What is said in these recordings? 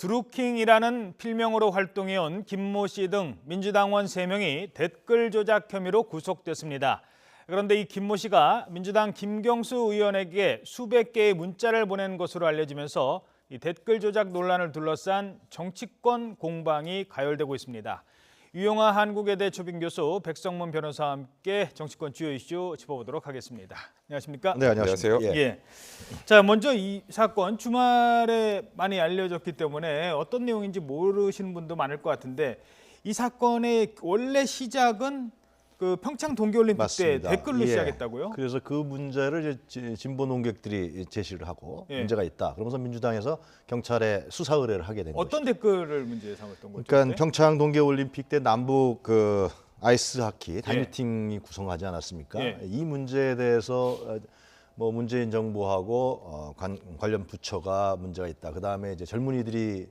드루킹이라는 필명으로 활동해온 김모 씨 등 민주당원 3명이 댓글 조작 혐의로 구속됐습니다. 그런데 이 김모 씨가 민주당 김경수 의원에게 수백 개의 문자를 보낸 것으로 알려지면서 이 댓글 조작 논란을 둘러싼 정치권 공방이 가열되고 있습니다. 유영하 한국외대 초빙 교수 백성문 변호사와 함께 정치권 주요 이슈 짚어보도록 하겠습니다. 안녕하십니까? 네, 안녕하세요. 예. 자, 먼저 이 사건 주말에 많이 알려졌기 때문에 어떤 내용인지 모르시는 분도 많을 것 같은데 이 사건의 원래 시작은 그 평창 동계올림픽 맞습니다. 때 댓글로 예. 시작했다고요? 그래서 그 문제를 이제 진보 논객들이 제시를 하고 예. 문제가 있다. 그러면서 민주당에서 경찰에 수사 의뢰를 하게 된 거죠. 어떤 댓글을 문제 삼았던 거죠? 그러니까 그때? 평창 동계올림픽 때 남북 그 아이스 하키 단일팀이 구성하지 않았습니까? 예. 이 문제에 대해서 뭐 문재인 정부하고 관련 부처가 문제가 있다. 그 다음에 이제 젊은이들이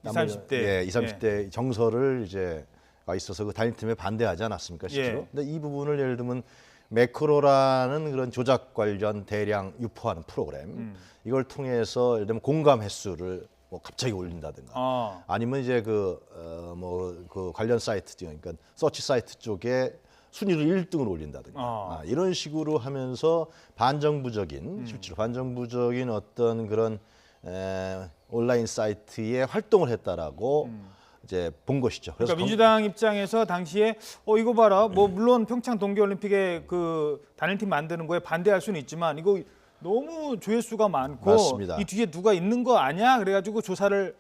20, 30대. 예, 20, 30대 정서를 이제 가 있어서 그 단일팀에 반대하지 않았습니까, 실제로? 예. 근데 이 부분을 예를 들면 매크로라는 그런 조작 관련 대량 유포하는 프로그램 이걸 통해서 예를 들면 공감 횟수를 뭐 갑자기 올린다든가 아니면 이제 그 관련 사이트 그러니까 서치 사이트 쪽에 순위를 1등으로 올린다든가 이런 식으로 하면서 반정부적인 실제로 반정부적인 어떤 그런 온라인 사이트에 활동을 했다라고 이제 본 것이죠. 그래서 그러니까 민주당 입장에서 당시에 이거 봐라, 뭐 물론 평창 동계올림픽에 그 단일팀 만드는 거에 반대할 수는 있지만 이거 너무 조회수가 많고 맞습니다. 이 뒤에 누가 있는 거 아니야? 그래가지고 수사를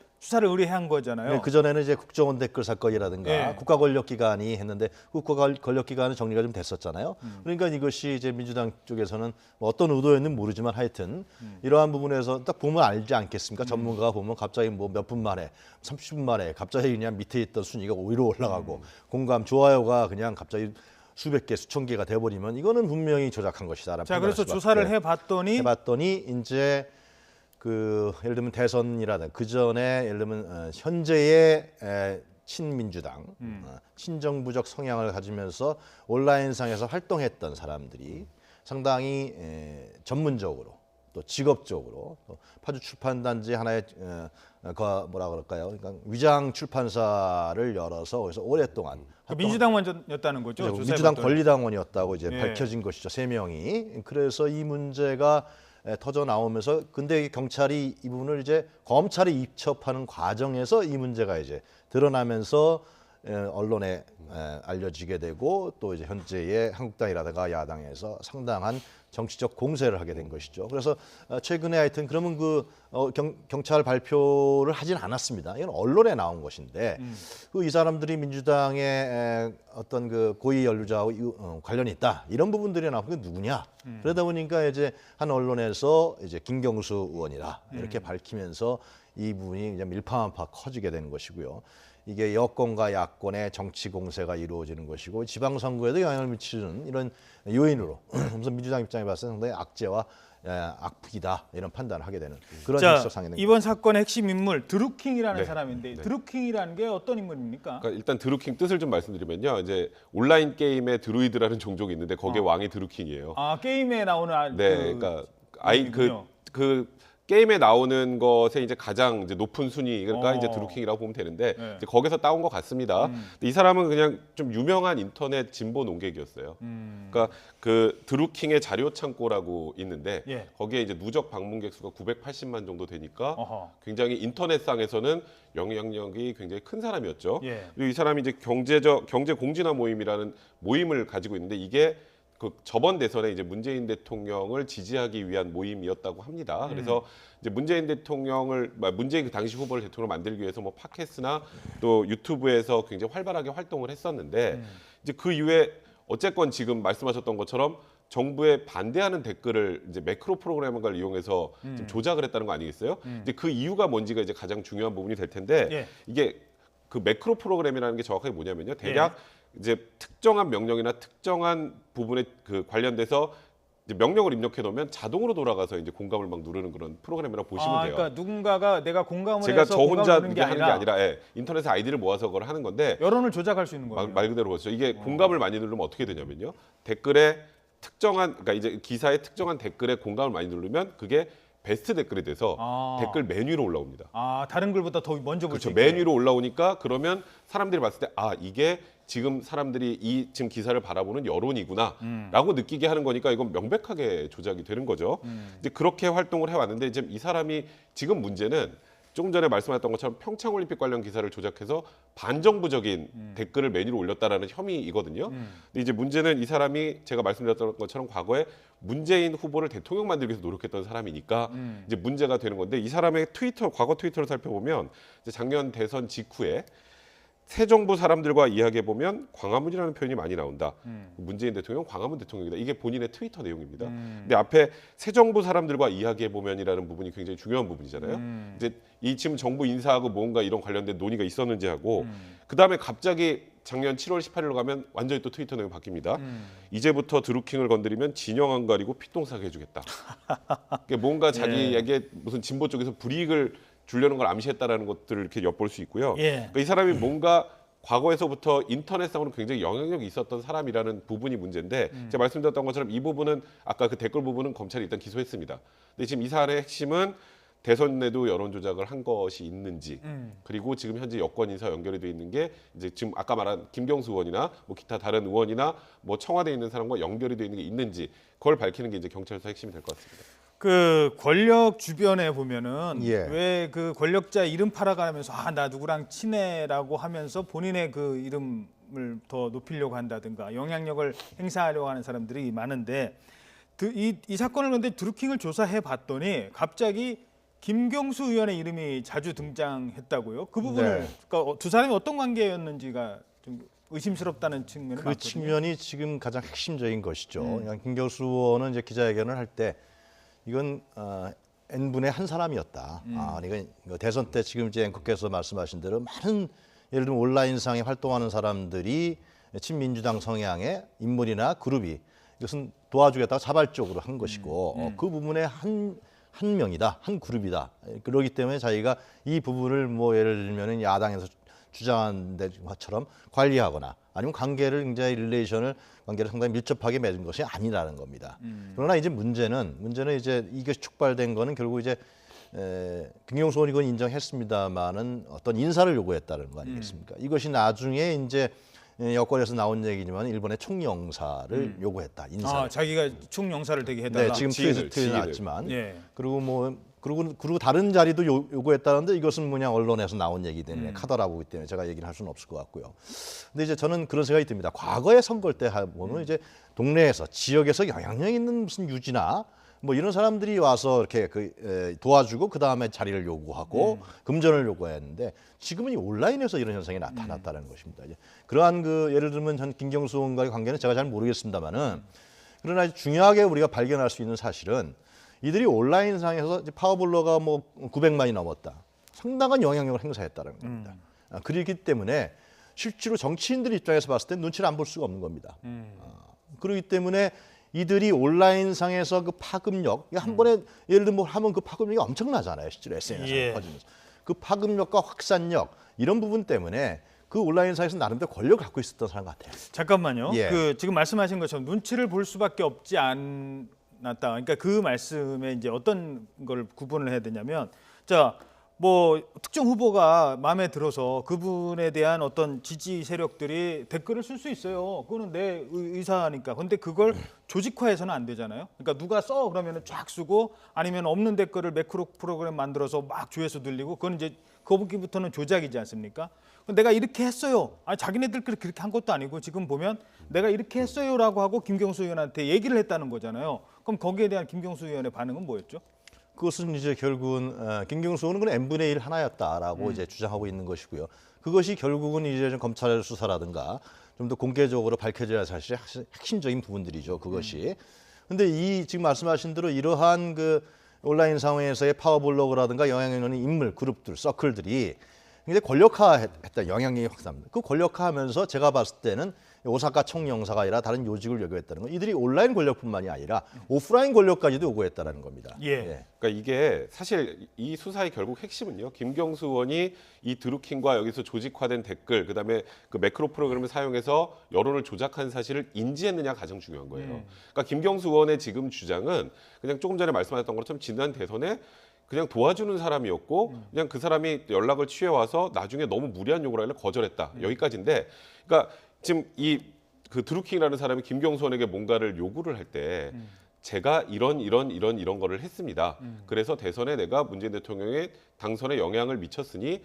의뢰한 거잖아요. 네, 그 전에는 이제 국정원 댓글 사건이라든가 예. 국가권력기관이 했는데 국가권력기관은 정리가 좀 됐었잖아요. 그러니까 이것이 이제 민주당 쪽에서는 뭐 어떤 의도였는지 모르지만 하여튼 이러한 부분에서 딱 보면 알지 않겠습니까? 전문가가 보면 갑자기 뭐 몇 분 만에 30분 만에 갑자기 그냥 밑에 있던 순위가 오히려 올라가고 공감 좋아요가 그냥 갑자기 수백 개, 수천 개가 돼버리면 이거는 분명히 조작한 것이다라는. 자, 그래서 조사를 해봤더니 이제 그 예를 들면 대선이라든 그 전에 예를 들면 현재의 친민주당, 친정부적 성향을 가지면서 온라인상에서 활동했던 사람들이 상당히 전문적으로 또 직업적으로 또 파주 출판단지 하나의 뭐라 그럴까요? 그러니까 위장 출판사를 열어서 거기서 오랫동안 민주당원이었다는 거죠. 민주당 권리당원이었다고 이제 예. 밝혀진 것이죠. 3명이. 그래서 이 문제가 터져 나오면서 근데 경찰이 이 부분을 이제 검찰에 입첩하는 과정에서 이 문제가 이제 드러나면서 언론에 알려지게 되고 또 이제 현재의 한국당이라든가 야당에서 상당한 정치적 공세를 하게 된 것이죠. 그래서 최근에 하여튼 그러면 경찰 발표를 하진 않았습니다. 이건 언론에 나온 것인데 이 사람들이 민주당의 어떤 그 고위 연루자하고 관련이 있다 이런 부분들이 나오고 그게 누구냐? 그러다 보니까 이제 한 언론에서 이제 김경수 의원이라 이렇게 밝히면서 이 부분이 이제 밀파만파 커지게 되는 것이고요. 이게 여권과 야권의 정치 공세가 이루어지는 것이고 지방선거에도 영향을 미치는 이런 요인으로 우선 민주당 입장에 봤을 때 상당히 악재와 악풍이다 이런 판단을 하게 되는 그런 정치적 이번 사건의 핵심 인물 드루킹이라는 네. 사람인데 네. 드루킹이라는 게 어떤 인물입니까? 그러니까 일단 드루킹 뜻을 좀 말씀드리면요. 이제 온라인 게임에 드루이드라는 종족이 있는데 거기에 왕이 드루킹이에요. 게임에 나오는 네, 그러니까 그 게임에 나오는 것에 이제 가장 이제 높은 순위가 이제 드루킹이라고 보면 되는데 네. 이제 거기서 따온 것 같습니다. 근데 이 사람은 그냥 좀 유명한 인터넷 진보 논객이었어요. 그러니까 그 드루킹의 자료 창고라고 있는데 예. 거기에 이제 누적 방문객 수가 980만 정도 되니까 어허. 굉장히 인터넷상에서는 영향력이 굉장히 큰 사람이었죠. 예. 그리고 이 사람이 이제 경제 공진화 모임이라는 모임을 가지고 있는데 이게 그 저번 대선에 이제 문재인 대통령을 지지하기 위한 모임이었다고 합니다. 그래서 이제 문재인 그 당시 후보를 대통령으로 만들기 위해서 뭐 팟캐스트나 또 유튜브에서 굉장히 활발하게 활동을 했었는데 이제 그 이후에 어쨌건 지금 말씀하셨던 것처럼 정부에 반대하는 댓글을 이제 매크로 프로그램을 이용해서 좀 조작을 했다는 거 아니겠어요? 이제 그 이유가 뭔지가 이제 가장 중요한 부분이 될 텐데 예. 이게 그 매크로 프로그램이라는 게 정확하게 뭐냐면요. 대략 이제 특정한 명령이나 특정한 부분에 그 관련돼서 이제 명령을 입력해 놓으면 자동으로 돌아가서 이제 공감을 막 누르는 그런 프로그램이라고 보시면 돼요. 그러니까 누군가가 내가 공감을 제가 해서 저 혼자 공감을 하는 게 아니라 인터넷에 아이디를 모아서 그걸 하는 건데 여론을 조작할 수 있는 거예요. 말 그대로 그렇죠. 이게 공감을 많이 누르면 어떻게 되냐면요. 댓글에 특정한 그러니까 이제 기사의 특정한 댓글에 공감을 많이 누르면 그게 베스트 댓글이 돼서 댓글 맨 위로 올라옵니다. 다른 글보다 더 먼저 볼 수 그렇죠. 있게. 맨 위로 올라오니까 그러면 사람들이 봤을 때 이게 지금 사람들이 이 지금 기사를 바라보는 여론이구나라고 느끼게 하는 거니까 이건 명백하게 조작이 되는 거죠. 이제 그렇게 활동을 해왔는데 이제 이 사람이 지금 문제는 조금 전에 말씀하셨던 것처럼 평창올림픽 관련 기사를 조작해서 반정부적인 댓글을 맨 위로 올렸다라는 혐의이거든요. 근데 이제 문제는 이 사람이 제가 말씀드렸던 것처럼 과거에 문재인 후보를 대통령 만들기 위해서 노력했던 사람이니까 이제 문제가 되는 건데 이 사람의 과거 트위터를 살펴보면 이제 작년 대선 직후에 새 정부 사람들과 이야기해 보면 광화문이라는 표현이 많이 나온다. 문재인 대통령 광화문 대통령이다. 이게 본인의 트위터 내용입니다. 근데 앞에 새 정부 사람들과 이야기해 보면이라는 부분이 굉장히 중요한 부분이잖아요. 이제 이 지금 정부 인사하고 뭔가 이런 관련된 논의가 있었는지 하고 그 다음에 갑자기 작년 7월 18일로 가면 완전히 또 트위터 내용이 바뀝니다. 이제부터 드루킹을 건드리면 진영 안 가리고 피똥 싸게 해주겠다. 그러니까 뭔가 자기에게 무슨 진보 쪽에서 불이익을 주려는 걸 암시했다라는 것들을 이렇게 엿볼 수 있고요. 그러니까 이 사람이 뭔가 과거에서부터 인터넷상으로 굉장히 영향력이 있었던 사람이라는 부분이 문제인데 제가 말씀드렸던 것처럼 이 부분은 아까 그 댓글 부분은 검찰이 일단 기소했습니다. 근데 지금 이 사안의 핵심은 대선에도 여론 조작을 한 것이 있는지 그리고 지금 현재 여권 인사 연결이 돼 있는 게 이제 지금 아까 말한 김경수 의원이나 뭐 기타 다른 의원이나 뭐 청와대에 있는 사람과 연결이 돼 있는 게 있는지 그걸 밝히는 게 이제 경찰 수사 핵심이 될 것 같습니다. 그 권력 주변에 보면은 예. 왜 그 권력자 이름 팔아가면서 나 누구랑 친해라고 하면서 본인의 그 이름을 더 높이려고 한다든가 영향력을 행사하려고 하는 사람들이 많은데 이 사건을 그런데 드루킹을 조사해 봤더니 갑자기 김경수 의원의 이름이 자주 등장했다고요. 그 부분을 그러니까 두 사람이 어떤 관계였는지가 좀 의심스럽다는 측면이 그 많거든요. 측면이 지금 가장 핵심적인 것이죠. 김경수 의원은 이제 기자회견을 할 때 이건 N분의 한 사람이었다. 그러니까 대선 때 지금 이제 앵커께서 말씀하신 대로 많은 예를 들면 온라인상에 활동하는 사람들이 친민주당 성향의 인물이나 그룹이 이것은 도와주겠다고 자발적으로 한 것이고 그 부분의 한 명이다, 한 그룹이다. 그렇기 때문에 자기가 이 부분을 뭐 예를 들면 야당에서 주장한 것처럼 관리하거나 아니면 관계를 상당히 밀접하게 맺은 것이 아니라는 겁니다. 그러나 이제 문제는 이제 이것이 촉발된 거는 결국 이제 김경수 의원이 그건 인정했습니다만은 어떤 인사를 요구했다는 거 아니겠습니까? 이것이 나중에 이제 여권에서 나온 얘기지만 일본의 총영사를 요구했다. 인사. 자기가 총영사를 되게 해달라. 네, 지금 트윗에 나왔지만 예. 그리고 다른 자리도 요구했다는데 이것은 뭐냐 언론에서 나온 얘기 때문에 카더라보기 때문에 제가 얘기를 할 수는 없을 것 같고요. 근데 이제 저는 그런 생각이 듭니다. 과거에 선거 때 보면 이제 동네에서 지역에서 영향력 있는 무슨 유지나 뭐 이런 사람들이 와서 이렇게 도와주고 그 다음에 자리를 요구하고 금전을 요구했는데 지금은 이 온라인에서 이런 현상이 나타났다는 것입니다. 이제 그러한 예를 들면 전 김경수 의원과의 관계는 제가 잘 모르겠습니다만은 그러나 중요하게 우리가 발견할 수 있는 사실은 이들이 온라인상에서 파워블로가 뭐 900만이 넘었다. 상당한 영향력을 행사했다는 겁니다. 그렇기 때문에 실제로 정치인들 입장에서 봤을 때 눈치를 안 볼 수가 없는 겁니다. 그렇기 때문에 이들이 온라인상에서 그 파급력, 한 번에 예를 들면 뭐 하면 그 파급력이 엄청나잖아요. 실제로 SNS에 퍼지면서. 그 파급력과 확산력 이런 부분 때문에 그 온라인상에서 나름대로 권력을 갖고 있었던 사람 같아요. 잠깐만요. 예. 지금 말씀하신 것처럼 눈치를 볼 수밖에 없지 않았다. 그러니까 그 말씀에 이제 어떤 걸 구분을 해야 되냐면, 뭐 특정 후보가 마음에 들어서 그분에 대한 어떤 지지 세력들이 댓글을 쓸 수 있어요. 그거는 내 의사니까. 근데 그걸 조직화해서는 안 되잖아요. 그러니까 누가 써 그러면은 쫙 쓰고 아니면 없는 댓글을 매크로 프로그램 만들어서 막 조회수 늘리고 그건 이제 거기부터는 조작이지 않습니까? 내가 이렇게 했어요. 자기네들끼리 그렇게 한 것도 아니고 지금 보면 내가 이렇게 했어요라고 하고 김경수 의원한테 얘기를 했다는 거잖아요. 그럼 거기에 대한 김경수 의원의 반응은 뭐였죠? 그것은 이제 결국은 김경수 의원은 n분의 1 하나였다라고 이제 주장하고 있는 것이고요. 그것이 결국은 이제 좀 검찰 수사라든가 좀 더 공개적으로 밝혀져야 할 사실의 핵심적인 부분들이죠. 그것이. 근데 지금 말씀하신 대로 이러한 그 온라인 상황에서의 파워블로그라든가 영향력 있는 인물, 그룹들, 서클들이 굉장히 권력화했다. 영향력이 확산합니다. 그 권력화하면서 제가 봤을 때는 오사카 총영사가 아니라 다른 요직을 요구했다는 건 이들이 온라인 권력뿐만이 아니라 오프라인 권력까지도 요구했다는 겁니다. 예. 그러니까 이게 사실 이 수사의 결국 핵심은요. 김경수 의원이 이 드루킹과 여기서 조직화된 댓글, 그다음에 그 매크로 프로그램을 사용해서 여론을 조작한 사실을 인지했느냐 가장 중요한 거예요. 그러니까 김경수 의원의 지금 주장은 그냥 조금 전에 말씀하셨던 것처럼 지난 대선에 그냥 도와주는 사람이었고 그냥 그 사람이 연락을 취해 와서 나중에 너무 무리한 요구를 하길래 거절했다. 여기까지인데, 그러니까 지금 이 그 드루킹이라는 사람이 김경수 의원에게 뭔가를 요구를 할 때 제가 이런 거를 했습니다. 그래서 대선에 내가 문재인 대통령의 당선에 영향을 미쳤으니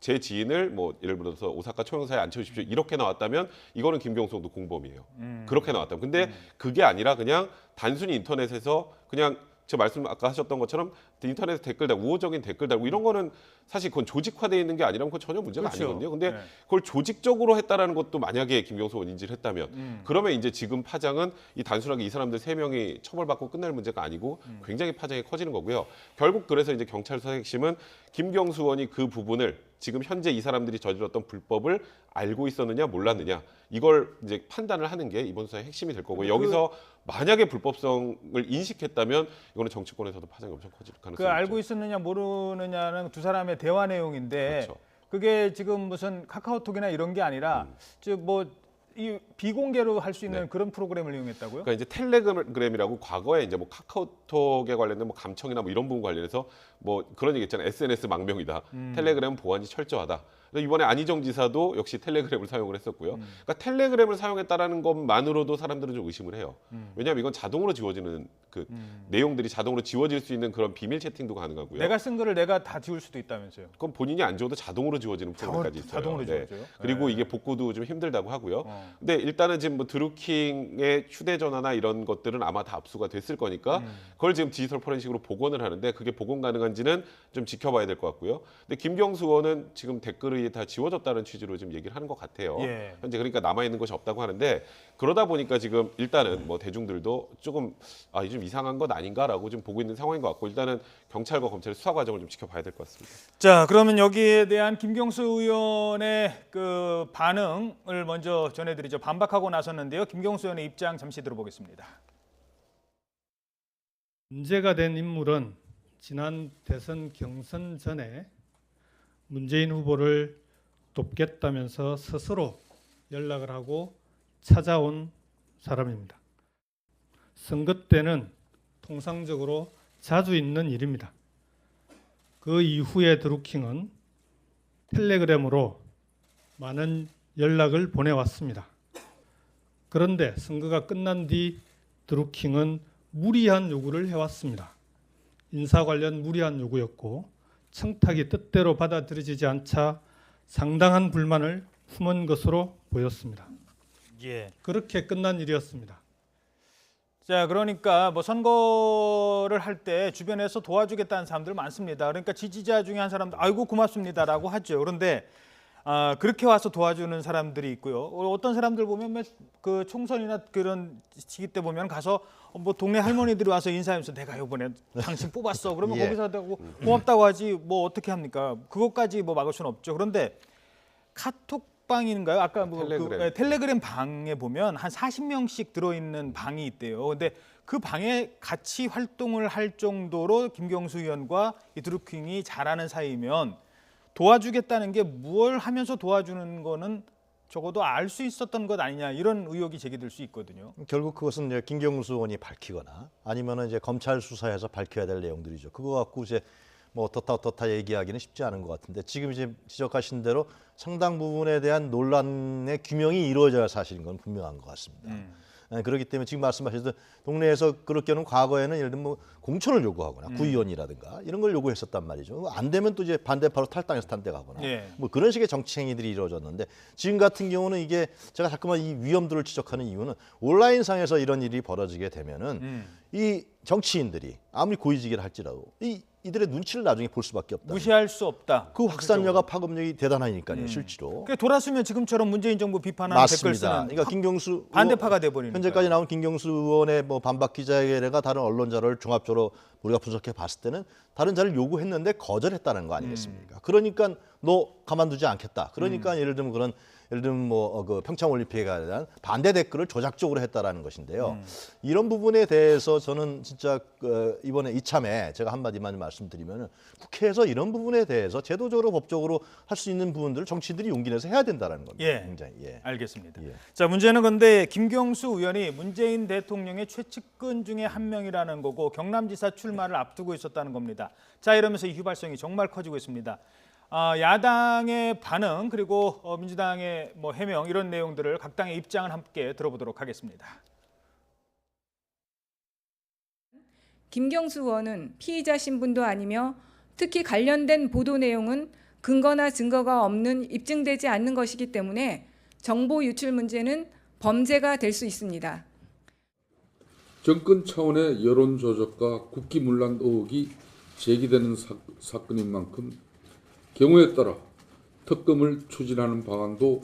제 지인을 뭐 예를 들어서 오사카 총영사에 앉혀주십시오. 이렇게 나왔다면 이거는 김경수도 공범이에요. 그렇게 나왔다면. 근데 그게 아니라 그냥 단순히 인터넷에서 그냥 제가 말씀 아까 하셨던 것처럼 인터넷 댓글 달고 우호적인 댓글 달고 이런 거는 사실 그건 조직화되어 있는 게 아니라면 그건 전혀 문제가 그렇죠. 아니거든요. 근데 네. 그걸 조직적으로 했다라는 것도 만약에 김경수 의원 인지를 했다면 그러면 이제 지금 파장은 이 단순하게 이 사람들 3명이 처벌받고 끝날 문제가 아니고 굉장히 파장이 커지는 거고요. 결국 그래서 이제 경찰 수사의 핵심은 김경수 의원이 그 부분을 지금 현재 이 사람들이 저질렀던 불법을 알고 있었느냐 몰랐느냐 이걸 이제 판단을 하는 게 이번 수사의 핵심이 될 거고 여기서 만약에 불법성을 인식했다면 이거는 정치권에서도 파장이 엄청 커질 가능성이 그 있죠. 알고 있었느냐 모르느냐는 두 사람의 대화 내용인데 그렇죠. 그게 지금 무슨 카카오톡이나 이런 게 아니라 뭐 이 비공개로 할 수 있는 네. 그런 프로그램을 이용했다고요? 그러니까 이제 텔레그램이라고 과거에 이제 뭐 카카오톡에 관련된 뭐 감청이나 뭐 이런 부분 관련해서 뭐 그런 얘기 있잖아요. SNS 망명이다. 텔레그램 보안이 철저하다. 이번에 안희정 지사도 역시 텔레그램을 사용을 했었고요. 그러니까 텔레그램을 사용했다라는 것만으로도 사람들은 좀 의심을 해요. 왜냐하면 이건 자동으로 지워지는 그 내용들이 자동으로 지워질 수 있는 그런 비밀 채팅도 가능하고요. 내가 쓴 거를 내가 다 지울 수도 있다면서요? 그건 본인이 안 지워도 자동으로 지워지는 프로그램까지 있어요. 자동으로 네. 지워져요? 그리고 네. 이게 복구도 좀 힘들다고 하고요. 근데 일단은 지금 뭐 드루킹의 휴대전화나 이런 것들은 아마 다 압수가 됐을 거니까 그걸 지금 디지털 포렌식으로 복원을 하는데 그게 복원 가능한지는 좀 지켜봐야 될 것 같고요. 근데 김경수 의원은 지금 댓글이 다 지워졌다는 취지로 지금 얘기를 하는 것 같아요. 예. 현재 그러니까 남아 있는 것이 없다고 하는데 그러다 보니까 지금 일단은 뭐 대중들도 조금 아, 이 좀 이상한 것 아닌가라고 좀 보고 있는 상황인 것 같고 일단은 경찰과 검찰의 수사 과정을 좀 지켜봐야 될 것 같습니다. 자, 그러면 여기에 대한 김경수 의원의 그 반응을 먼저 전해드리죠. 반박하고 나섰는데요. 김경수 의원의 입장 잠시 들어보겠습니다. 문제가 된 인물은 지난 대선 경선 전에 문재인 후보를 돕겠다면서 스스로 연락을 하고 찾아온 사람입니다. 선거 때는 통상적으로 자주 있는 일입니다. 그 이후에 드루킹은 텔레그램으로 많은 연락을 보내왔습니다. 그런데 선거가 끝난 뒤 드루킹은 무리한 요구를 해왔습니다. 인사 관련 무리한 요구였고 청탁이 뜻대로 받아들여지지 않자 상당한 불만을 품은 것으로 보였습니다. 예. 그렇게 끝난 일이었습니다. 자, 그러니까 뭐 선거를 할 때 주변에서 도와주겠다는 사람들 많습니다. 그러니까 지지자 중에 한 사람도 아이고 고맙습니다라고 하죠. 그런데 그렇게 와서 도와주는 사람들이 있고요. 어떤 사람들 보면 그 총선이나 그런 시기 때 보면 가서 뭐 동네 할머니들이 와서 인사하면서 내가 이번에 당신 뽑았어. 그러면 예. 거기서 하고 고맙다고 하지 뭐 어떻게 합니까? 그것까지 뭐 막을 수는 없죠. 그런데 카톡방인가요? 아까 뭐 텔레그램. 텔레그램 방에 보면 한 40명씩 들어있는 방이 있대요. 근데 그 방에 같이 활동을 할 정도로 김경수 의원과 이 드루킹이 잘하는 사이면 도와주겠다는 게 뭘 하면서 도와주는 거는 적어도 알 수 있었던 것 아니냐 이런 의혹이 제기될 수 있거든요. 결국 그것은 이제 김경수 의원이 밝히거나 아니면은 이제 검찰 수사에서 밝혀야 될 내용들이죠. 그거 갖고 이제 뭐 어떻다 얘기하기는 쉽지 않은 것 같은데 지금 이제 지적하신 대로 상당 부분에 대한 논란의 규명이 이루어져야 사실인 건 분명한 것 같습니다. 그렇기 때문에 지금 말씀하셨던 동네에서 그렇게는 과거에는 예를 들면 뭐 공천을 요구하거나 구의원이라든가 이런 걸 요구했었단 말이죠. 안 되면 또 이제 반대파로 탈당해서 탄대가거나 예. 뭐 그런 식의 정치 행위들이 이루어졌는데 지금 같은 경우는 이게 제가 자꾸만 이 위험들을 지적하는 이유는 온라인상에서 이런 일이 벌어지게 되면은 이 정치인들이 아무리 고위직이라 할지라도 이들의 눈치를 나중에 볼 수밖에 없다. 무시할 수 없다. 그 확산력과 파급력이 대단하니까요, 실제로. 그게 돌았으면 지금처럼 문재인 정부 비판하는 댓글 쓰는 맞습니다. 그러니까 김경수 반대파가 돼버리니까. 현재까지 나온 김경수 의원의 뭐 반박 기자회견과 다른 언론 자료를 종합적으로 우리가 분석해 봤을 때는 다른 자료를 요구했는데 거절했다는 거 아니겠습니까? 그러니까 너 가만두지 않겠다. 그러니까 예를 들면 그런 예를 들면 그 평창 올림픽에 대한 반대 댓글을 조작적으로 했다라는 것인데요. 이런 부분에 대해서 저는 진짜 이번에 이참에 제가 한마디만 말씀드리면 국회에서 이런 부분에 대해서 제도적으로 법적으로 할 수 있는 부분들을 정치인들이 용기 내서 해야 된다는 겁니다. 예. 굉장히. 예. 알겠습니다. 예. 자, 문제는 근데 김경수 의원이 문재인 대통령의 최측근 중에 한 명이라는 거고 경남지사 출마를 앞두고 있었다는 겁니다. 자, 이러면서 이 휘발성이 정말 커지고 있습니다. 야당의 반응 그리고 민주당의 해명 이런 내용들을 각 당의 입장을 함께 들어보도록 하겠습니다. 김경수 의원은 피의자 신분도 아니며 특히 관련된 보도 내용은 근거나 증거가 없는 입증되지 않는 것이기 때문에 정보 유출 문제는 범죄가 될 수 있습니다. 정권 차원의 여론 조작과 국기문란 의혹이 제기되는 사건인 만큼 경우에 따라 특검을 추진하는 방안도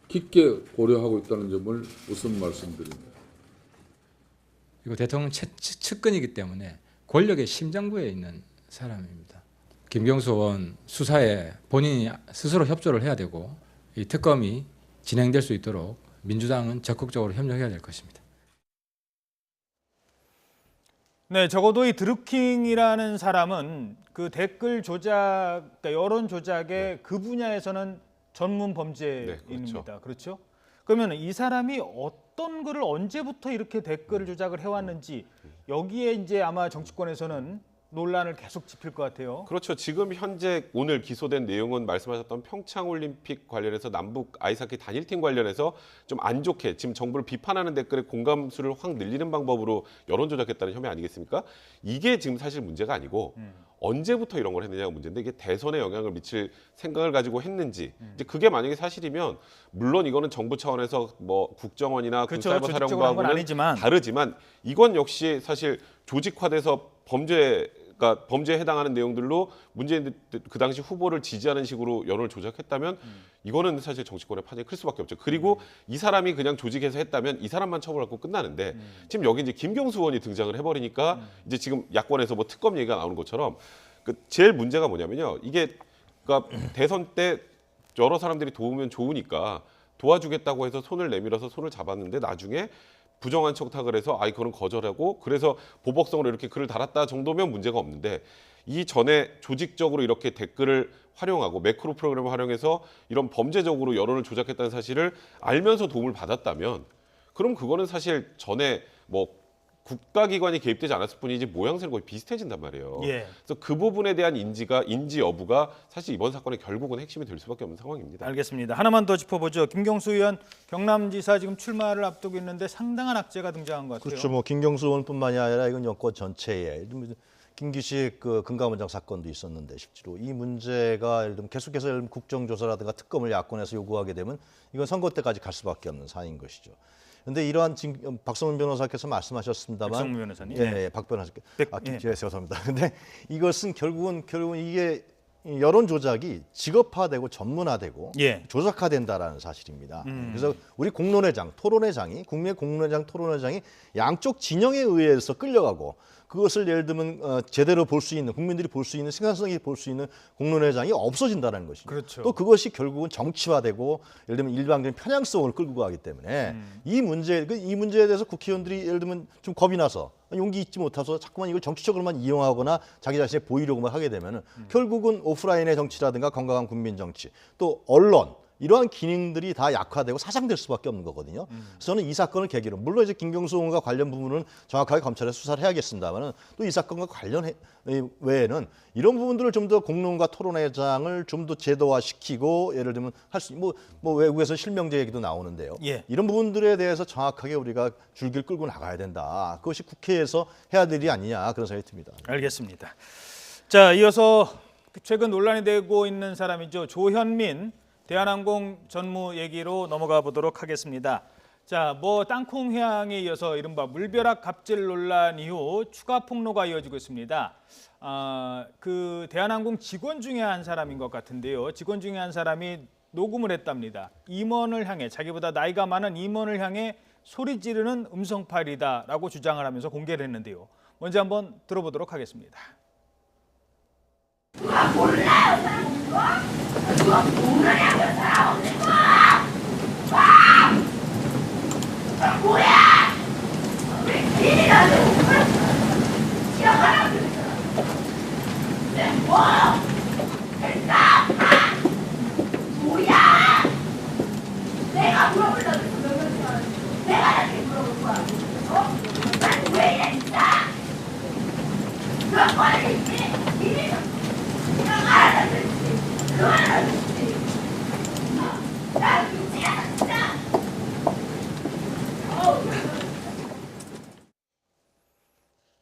깊게 고려하고 있다는 점을 우선 말씀드립니다. 그리고 대통령 측근이기 때문에 권력의 심장부에 있는 사람입니다. 김경수 의원 수사에 본인이 스스로 협조를 해야 되고 이 특검이 진행될 수 있도록 민주당은 적극적으로 협력해야 될 것입니다. 네, 적어도 이 드루킹이라는 사람은 그 댓글 조작, 그러니까 여론 조작의 그 분야에서는 전문 범죄인입니다. 그렇죠? 그러면 이 사람이 어떤 글을 언제부터 이렇게 댓글 조작을 해왔는지 여기에 이제 아마 정치권에서는 논란을 계속 짚을 것 같아요. 그렇죠. 지금 현재 오늘 기소된 내용은 말씀하셨던 평창올림픽 관련해서 남북 아이스하키 단일팀 관련해서 좀 안 좋게 지금 정부를 비판하는 댓글의 공감수를 확 늘리는 방법으로 여론 조작했다는 혐의 아니겠습니까? 이게 지금 사실 문제가 아니고 언제부터 이런 걸 했느냐가 문제인데 이게 대선에 영향을 미칠 생각을 가지고 했는지 이제 그게 만약에 사실이면 물론 이거는 정부 차원에서 국정원이나 그렇죠. 사이버 조직적으로 한 건 사령부하고는 아니지만. 다르지만 이건 역시 사실 조직화돼서 범죄에 해당하는 내용들로 문재인 그 당시 후보를 지지하는 식으로 여론을 조작했다면 이거는 사실 정치권의 파장이 클 수밖에 없죠. 그리고 이 사람이 그냥 조직해서 했다면 이 사람만 처벌하고 끝나는데 지금 여기 이제 김경수 의원이 등장을 해버리니까 이제 지금 야권에서 특검 얘기가 나오는 것처럼 제일 문제가 뭐냐면요. 이게 그러니까 대선 때 여러 사람들이 도우면 좋으니까 도와주겠다고 해서 손을 내밀어서 손을 잡았는데 나중에 부정한 청탁을 해서 그거는 거절하고 그래서 보복성으로 이렇게 글을 달았다 정도면 문제가 없는데 이 전에 조직적으로 이렇게 댓글을 활용하고 매크로 프로그램을 활용해서 이런 범죄적으로 여론을 조작했다는 사실을 알면서 도움을 받았다면 그럼 그거는 사실 전에 국가기관이 개입되지 않았을 뿐이지 모양새는 거의 비슷해진단 말이에요. 예. 그래서 그 부분에 대한 인지 여부가 사실 이번 사건의 결국은 핵심이 될 수밖에 없는 상황입니다. 알겠습니다. 하나만 더 짚어보죠. 김경수 의원 경남지사 지금 출마를 앞두고 있는데 상당한 악재가 등장한 것 같아요. 그렇죠. 김경수 의원뿐만이 아니라 이건 여권 전체에 김기식 금감원장 사건도 있었는데 실제로 이 문제가 예를 들면 계속해서 국정조사라든가 특검을 야권에서 요구하게 되면 이건 선거 때까지 갈 수밖에 없는 사안인 것이죠. 그런데 이러한 지금 박성문 변호사께서 말씀하셨습니다만, 박성문 변호사님, 예, 박 변호사께, 예. 죄송합니다. 근데 이것은 결국은 이게 여론 조작이 직업화되고 전문화되고 예. 조작화된다라는 사실입니다. 그래서 우리 공론회장, 토론회장이 국내 공론회장, 토론회장이 양쪽 진영에 의해서 끌려가고 그것을 예를 들면 제대로 볼 수 있는 국민들이 볼 수 있는 생산성이 볼 수 있는 공론회장이 없어진다는 것입니다. 그렇죠. 또 그것이 결국은 정치화되고 예를 들면 일방적인 편향성을 끌고 가기 때문에 이 문제에 대해서 국회의원들이 예를 들면 좀 겁이 나서 용기 있지 못해서 자꾸만 이걸 정치적으로만 이용하거나 자기 자신의 보이려고만 하게 되면은 결국은 오프라인의 정치라든가 건강한 국민 정치 또 언론 이러한 기능들이 다 약화되고 사장될 수밖에 없는 거거든요. 그래서 저는 이 사건을 계기로 물론 이제 김경수 의원과 관련 부분은 정확하게 검찰에서 수사를 해야겠습니다만은 또 이 사건과 관련 외에는 이런 부분들을 좀 더 공론과 토론회장을 좀 더 제도화시키고 예를 들면 할 수 외국에서 실명제 얘기도 나오는데요. 예. 이런 부분들에 대해서 정확하게 우리가 줄기를 끌고 나가야 된다. 그것이 국회에서 해야 될 일이 아니냐 그런 생각이 듭니다. 알겠습니다. 자, 이어서 최근 논란이 되고 있는 사람이죠. 조현민 대한항공 전무 얘기로 넘어가 보도록 하겠습니다. 자, 땅콩 회항에 이어서 이른바 물벼락 갑질 논란 이후 추가 폭로가 이어지고 있습니다. 그 대한항공 직원 중에 한 사람인 것 같은데요. 직원 중에 한 사람이 녹음을 했답니다. 임원을 향해 자기보다 나이가 많은 임원을 향해 소리 지르는 음성 파일이다라고 주장을 하면서 공개를 했는데요. 먼저 한번 들어보도록 하겠습니다. 몰라.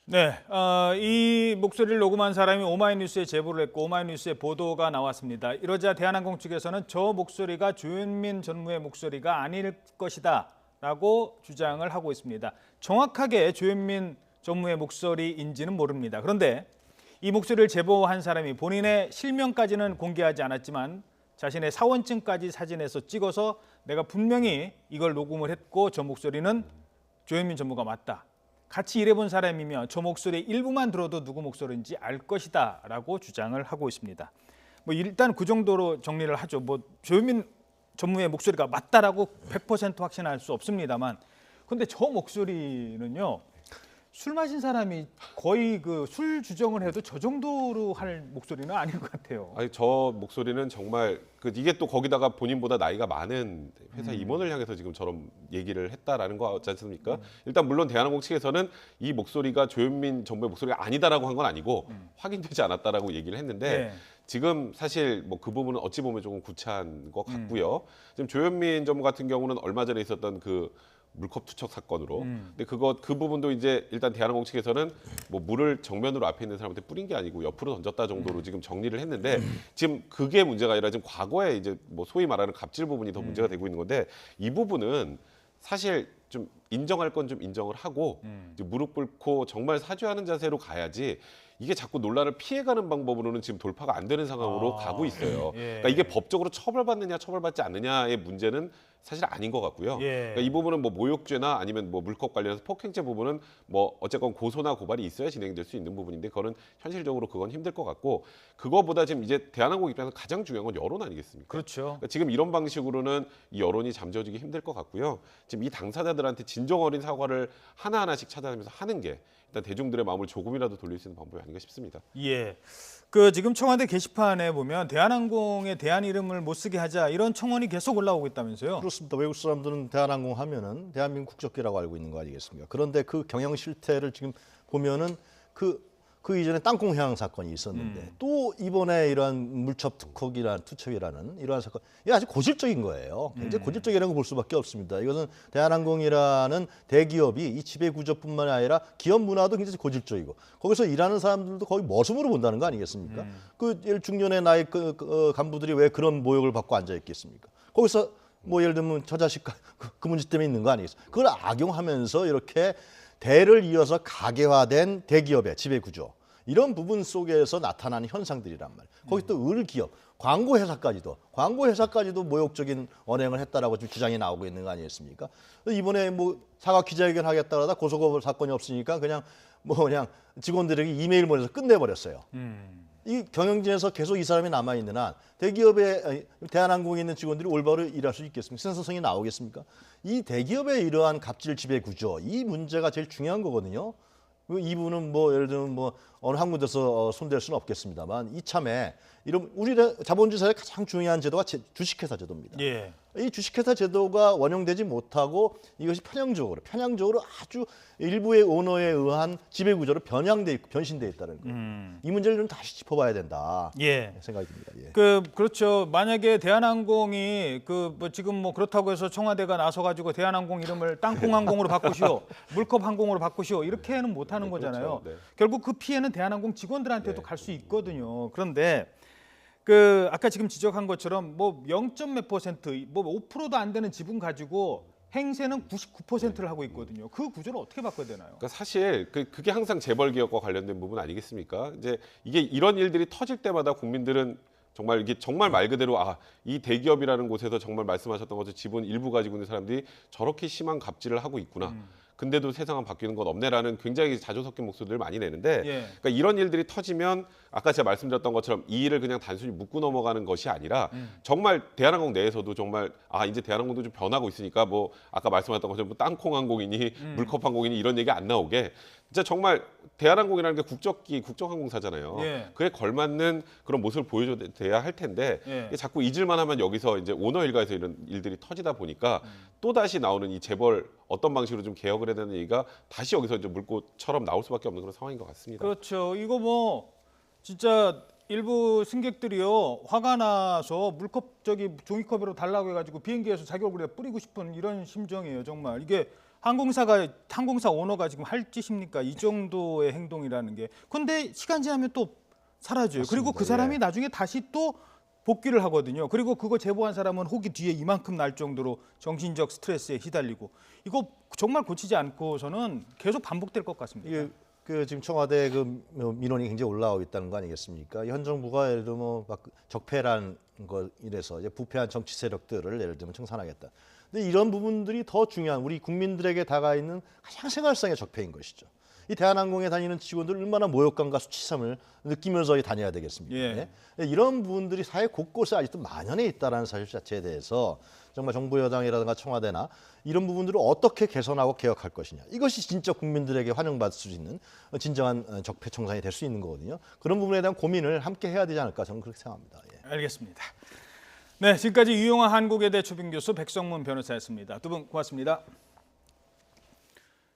네, 이 목소리를 녹음한 사람이 오마이뉴스에 제보를 했고 오마이뉴스에 보도가 나왔습니다. 이러자 대한항공 측에서는 저 목소리가 조현민 전무의 목소리가 아닐 것이다 라고 주장을 하고 있습니다. 정확하게 조현민 전무의 목소리인지는 모릅니다. 그런데 이 목소리를 제보한 사람이 본인의 실명까지는 공개하지 않았지만 자신의 사원증까지 사진에서 찍어서 내가 분명히 이걸 녹음을 했고 저 목소리는 조현민 전무가 맞다. 같이 일해본 사람이면 저 목소리 일부만 들어도 누구 목소리인지 알 것이다 라고 주장을 하고 있습니다. 뭐 일단 그 정도로 정리를 하죠. 뭐 조현민 전무의 목소리가 맞다라고 100% 확신할 수 없습니다만 근데 저 목소리는요. 술 마신 사람이 거의 그 술 주정을 해도 저 정도로 할 목소리는 아닌 것 같아요. 아니 저 목소리는 정말 이게 또 거기다가 본인보다 나이가 많은 회사 임원을 향해서 지금 저런 얘기를 했다라는 거지 않습니까? 일단 물론 대한항공 측에서는 이 목소리가 조현민 전무의 목소리가 아니다라고 한 건 아니고 확인되지 않았다라고 얘기를 했는데 네. 지금 사실 뭐 그 부분은 어찌 보면 조금 구차한 것 같고요. 지금 조현민 전무 같은 경우는 얼마 전에 있었던 그 물컵 투척 사건으로. 근데 그 부분도 이제 일단 대한항공 측에서는 뭐 물을 정면으로 앞에 있는 사람한테 뿌린 게 아니고 옆으로 던졌다 정도로 지금 정리를 했는데 지금 그게 문제가 아니라 지금 과거에 이제 뭐 소위 말하는 갑질 부분이 더 문제가 되고 있는 건데 이 부분은 사실 좀 인정할 건 좀 인정을 하고 이제 무릎 꿇고 정말 사죄하는 자세로 가야지 이게 자꾸 논란을 피해가는 방법으로는 지금 돌파가 안 되는 상황으로 가고 있어요. 예. 그러니까 이게 법적으로 처벌받느냐 처벌받지 않느냐의 문제는 사실 아닌 것 같고요. 예. 그러니까 이 부분은 뭐 모욕죄나 아니면 뭐 물컵 관련해서 폭행죄 부분은 뭐 어쨌건 고소나 고발이 있어야 진행될 수 있는 부분인데 그거는 현실적으로 그건 힘들 것 같고 그거보다 지금 이제 대한항공 입장에서 가장 중요한 건 여론 아니겠습니까? 그렇죠. 그러니까 지금 이런 방식으로는 이 여론이 잠재워지기 힘들 것 같고요. 지금 이 당사자들한테 진정 어린 사과를 하나하나씩 찾아내면서 하는 게 일단 대중들의 마음을 조금이라도 돌릴 수 있는 방법이 아닌가 싶습니다. 예. 그 지금 청와대 게시판에 보면 대한항공에 대한 이름을 못 쓰게 하자 이런 청원이 계속 올라오고 있다면서요? 그렇습니다. 외국 사람들은 대한항공 하면은 대한민국 국적기라고 알고 있는 거 아니겠습니까? 그런데 그 경영 실태를 지금 보면은 그 이전에 땅콩 해양 사건이 있었는데 또 이번에 이러한 물첩 투척이라는 이러한 사건 이게 아주 고질적인 거예요. 굉장히 고질적이라고 볼 수밖에 없습니다. 이것은 대한항공이라는 대기업이 이 지배 구조뿐만 아니라 기업 문화도 굉장히 고질적이고 거기서 일하는 사람들도 거의 머슴으로 본다는 거 아니겠습니까? 그 중년의 나이 간부들이 왜 그런 모욕을 받고 앉아 있겠습니까? 거기서 뭐 예를 들면 저 자식 그 문제 때문에 있는 거 아니겠습니까? 그걸 악용하면서 이렇게 대를 이어서 가계화된 대기업의 지배구조 이런 부분 속에서 나타나는 현상들이란 말이에요. 거기 또 을기업, 광고회사까지도 모욕적인 언행을 했다라고 지금 주장이 나오고 있는 거 아니겠습니까? 이번에 뭐 사과 기자회견 하겠다 그러다 고소고발 사건이 없으니까 그냥 직원들에게 이메일 보내서 끝내버렸어요. 이 경영진에서 계속 이 사람이 남아있는 한 대기업의 대한항공에 있는 직원들이 올바로 일할 수 있겠습니까? 생산성이 나오겠습니까? 이 대기업의 이러한 갑질 지배 구조 이 문제가 제일 중요한 거거든요. 이 부분은 뭐 예를 들면 뭐 어느 한 군데서 손댈 수는 없겠습니다만 이참에 이런 우리 자본주의 사회의 가장 중요한 제도가 주식회사 제도입니다. 예. 이 주식회사 제도가 원용되지 못하고 이것이 편향적으로 아주 일부의 오너에 의한 지배구조로 변신돼 있다는 거예요. 이 문제를 좀 다시 짚어봐야 된다 예. 생각이 듭니다. 예. 그렇죠. 만약에 대한항공이 뭐 지금 뭐 그렇다고 해서 청와대가 나서가지고 대한항공 이름을 땅콩항공으로 바꾸시오, 물컵항공으로 바꾸시오 이렇게는 못하는 거잖아요. 그렇죠. 네. 결국 그 피해는 대한항공 직원들한테도 갈 수 있거든요. 그런데 아까 지금 지적한 것처럼 뭐 0. 몇 %, 뭐 5%도 안 되는 지분 가지고 행세는 99%를 하고 있거든요. 그 구조를 어떻게 바꿔야 되나요? 그러니까 사실 그게 항상 재벌 기업과 관련된 부분 아니겠습니까? 이제 이게 이런 일들이 터질 때마다 국민들은 정말 이게 정말 말 그대로 이 대기업이라는 곳에서 정말 말씀하셨던 것처럼 지분 일부 가지고 있는 사람들이 저렇게 심한 갑질을 하고 있구나. 근데도 세상은 바뀌는 건 없네라는 굉장히 자주 섞인 목소리를 많이 내는데 예. 그러니까 이런 일들이 터지면 아까 제가 말씀드렸던 것처럼 이 일을 그냥 단순히 묻고 넘어가는 것이 아니라 정말 대한항공 내에서도 정말 이제 대한항공도 좀 변하고 있으니까 뭐 아까 말씀하셨던 것처럼 뭐 땅콩 항공이니 물컵 항공이니 이런 얘기 안 나오게 진짜 정말 대한항공이라는 게 국적항공사잖아요. 예. 그에 걸맞는 그런 모습을 보여줘야 할 텐데 예. 자꾸 잊을만 하면 여기서 이제 오너 일가에서 이런 일들이 터지다 보니까 또 다시 나오는 이 재벌 어떤 방식으로 좀 개혁을 해야 되는 얘기가 다시 여기서 이제 물꽃처럼 나올 수밖에 없는 그런 상황인 것 같습니다. 그렇죠. 이거 뭐 진짜 일부 승객들이요 화가 나서 물컵 종이컵으로 달라고 해가지고 비행기에서 자기 얼굴에 뿌리고 싶은 이런 심정이에요. 정말 이게 항공사 오너가 지금 할 짓입니까? 이 정도의 행동이라는 게. 근데 시간 지나면 또 사라져요. 맞습니다. 그리고 그 사람이 예. 나중에 다시 또 복귀를 하거든요. 그리고 그거 제보한 사람은 혹이 뒤에 이만큼 날 정도로 정신적 스트레스에 휘달리고 이거 정말 고치지 않고서는 계속 반복될 것 같습니다. 이게 지금 청와대 민원이 굉장히 올라오고 있다는 거 아니겠습니까? 현 정부가 예를 들면 막 적폐란 거 이래서 이제 부패한 정치 세력들을 예를 들면 청산하겠다. 근데 이런 부분들이 더 중요한 우리 국민들에게 다가와 있는 가장 생활상의 적폐인 것이죠. 이 대한항공에 다니는 직원들 얼마나 모욕감과 수치심을 느끼면서 다녀야 되겠습니까? 예. 이런 부분들이 사회 곳곳에 아직도 만연해 있다는 사실 자체에 대해서 정말 정부 여당이라든가 청와대나 이런 부분들을 어떻게 개선하고 개혁할 것이냐. 이것이 진짜 국민들에게 환영받을 수 있는 진정한 적폐 청산이 될 수 있는 거거든요. 그런 부분에 대한 고민을 함께 해야 되지 않을까 저는 그렇게 생각합니다. 예. 알겠습니다. 네, 지금까지 유용한 한국외대 초빙 교수 백성문 변호사였습니다. 두 분 고맙습니다.